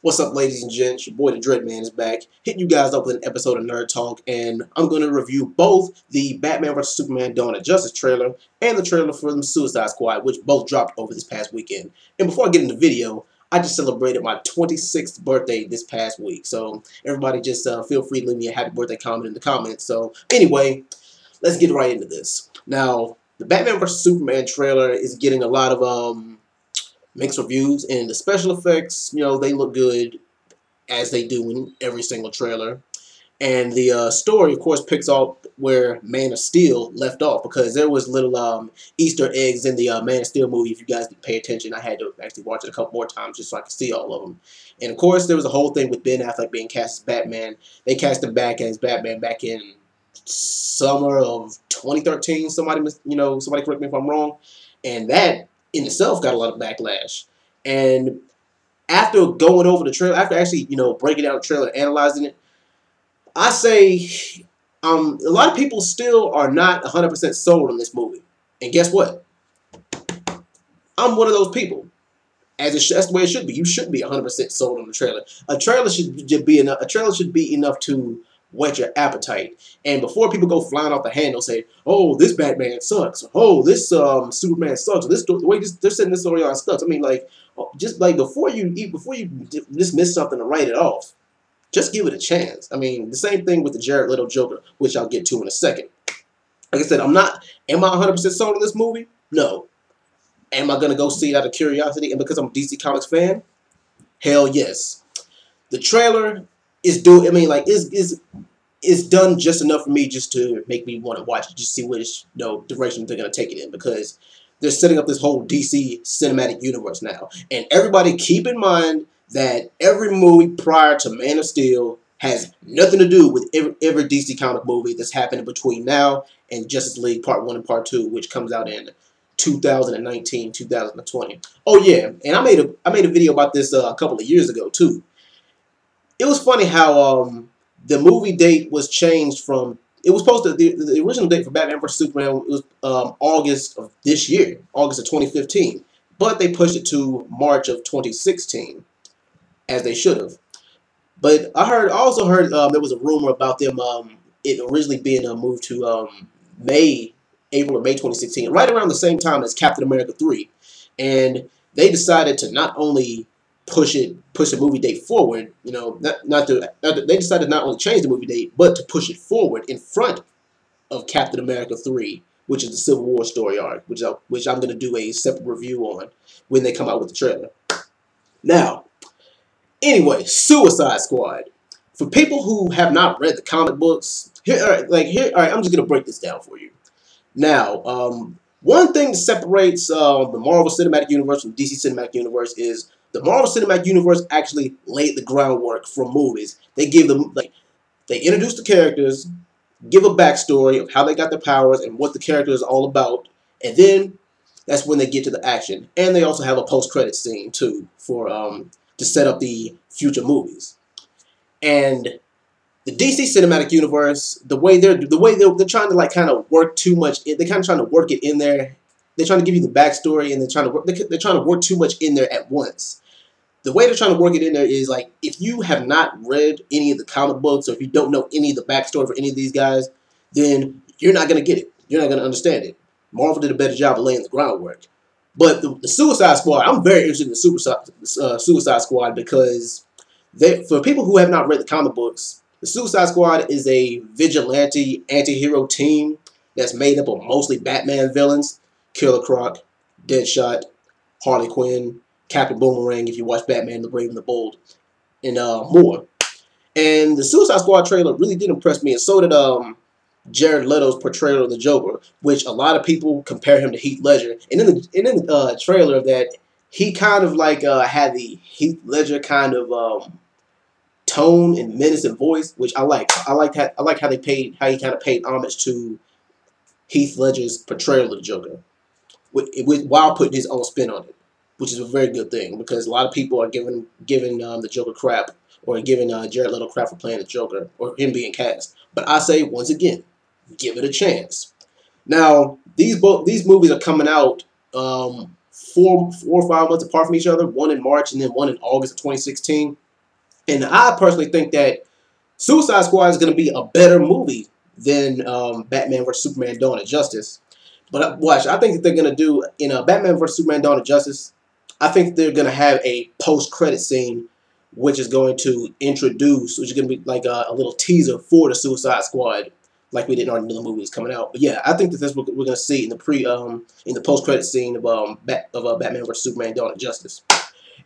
What's up, ladies and gents? Your boy the Dread Man is back, hitting you guys up with an episode of Nerd Talk, and I'm going to review both the Batman vs Superman: Dawn of Justice trailer and the trailer for the Suicide Squad, which both dropped over this past weekend. And before I get into the video, I just celebrated my 26th birthday this past week, so everybody just feel free to leave me a happy birthday comment in the comments. So anyway, let's get right into this. Now, the Batman vs Superman trailer is getting a lot of mixed reviews, and the special effects, they look good as they do in every single trailer. And the story, of course, picks up where Man of Steel left off, because there was little Easter eggs in the Man of Steel movie. If you guys didn't pay attention, I had to actually watch it a couple more times just so I could see all of them. And of course, there was a whole thing with Ben Affleck being cast as Batman. They cast him back as Batman back in summer of 2013. Somebody correct me if I'm wrong. And that in itself got a lot of backlash. And after going over the trailer, after actually, breaking down the trailer and analyzing it, I say a lot of people still are not 100% sold on this movie. And guess what? I'm one of those people. That's the way it should be. You should be 100% sold on the trailer. A trailer should be enough. A trailer should be enough to whet your appetite. And before people go flying off the handle, say, "Oh, this Batman sucks," "Oh, this Superman sucks," "This the way they're setting this story on sucks." I mean, just before you dismiss something and write it off, just give it a chance. I mean, the same thing with the Jared Leto Joker, which I'll get to in a second. Like I said, am I 100% sold on this movie? No. Am I gonna go see it out of curiosity and because I'm a DC Comics fan? Hell yes. The trailer is done just enough for me just to make me want to watch it, just see which direction they're gonna take it in, because they're setting up this whole DC cinematic universe now. And everybody keep in mind that every movie prior to Man of Steel has nothing to do with every DC comic movie that's happening between now and Justice League Part 1 and Part 2, which comes out in 2019, 2020. Oh yeah, and I made a video about this a couple of years ago too. It was funny how the movie date was changed from, it was supposed to, the original date for Batman vs Superman was August of this year, August of 2015, but they pushed it to March of 2016, as they should have. But I also heard there was a rumor about them it originally being moved to April or May 2016, right around the same time as Captain America 3, and they decided to not only push the movie date forward. They decided not only change the movie date, but to push it forward in front of Captain America 3, which is the Civil War story arc, which I'm going to do a separate review on when they come out with the trailer. Now, anyway, Suicide Squad. For people who have not read the comic books, all right, I'm just going to break this down for you. Now, one thing that separates the Marvel Cinematic Universe from the DC Cinematic Universe is the Marvel Cinematic Universe actually laid the groundwork for movies. They give them, they introduce the characters, give a backstory of how they got their powers and what the character is all about, and then that's when they get to the action. And they also have a post-credit scene too for to set up the future movies. And the DC Cinematic Universe, the way they're trying to kind of work too much. They're kind of trying to work it in there. They're trying to give you the backstory, and they're trying to work too much in there at once. The way they're trying to work it in there is if you have not read any of the comic books, or if you don't know any of the backstory for any of these guys, then you're not gonna get it. You're not gonna understand it. Marvel did a better job of laying the groundwork. But the Suicide Squad, I'm very interested in the Suicide Squad because for people who have not read the comic books, the Suicide Squad is a vigilante anti-hero team that's made up of mostly Batman villains: Killer Croc, Deadshot, Harley Quinn, Captain Boomerang, if you watch Batman the Brave and the Bold, and more. And the Suicide Squad trailer really did impress me, and so did Jared Leto's portrayal of the Joker, which a lot of people compare him to Heath Ledger. And in the trailer of that, he kind of had the Heath Ledger kind of tone and menace and voice, which I like. I like how he kind of paid homage to Heath Ledger's portrayal of the Joker, while putting his own spin on it, which is a very good thing, because a lot of people are giving the Joker crap, or giving Jared Leto crap for playing the Joker, or him being cast. But I say, once again, give it a chance. Now, these movies are coming out 4 or 5 months apart from each other, one in March and then one in August of 2016. And I personally think that Suicide Squad is going to be a better movie than Batman vs Superman: Dawn of Justice. But watch, I think that they're going to do in Batman vs Superman: Dawn of Justice. I think they're going to have a post-credit scene, which is going to introduce, which is going to be like a little teaser for the Suicide Squad, like we did in our new movies coming out. But yeah, I think that this we're going to see in the post-credit scene of Batman vs Superman: Dawn of Justice.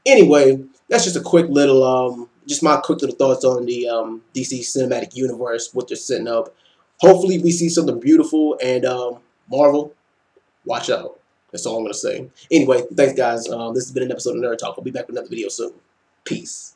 Anyway, that's just a quick little just my quick little thoughts on the DC Cinematic Universe, what they're setting up. Hopefully, we see something beautiful, and Marvel, watch out. That's all I'm gonna say. Anyway, thanks guys. This has been an episode of Nerd Talk. I'll be back with another video soon. Peace.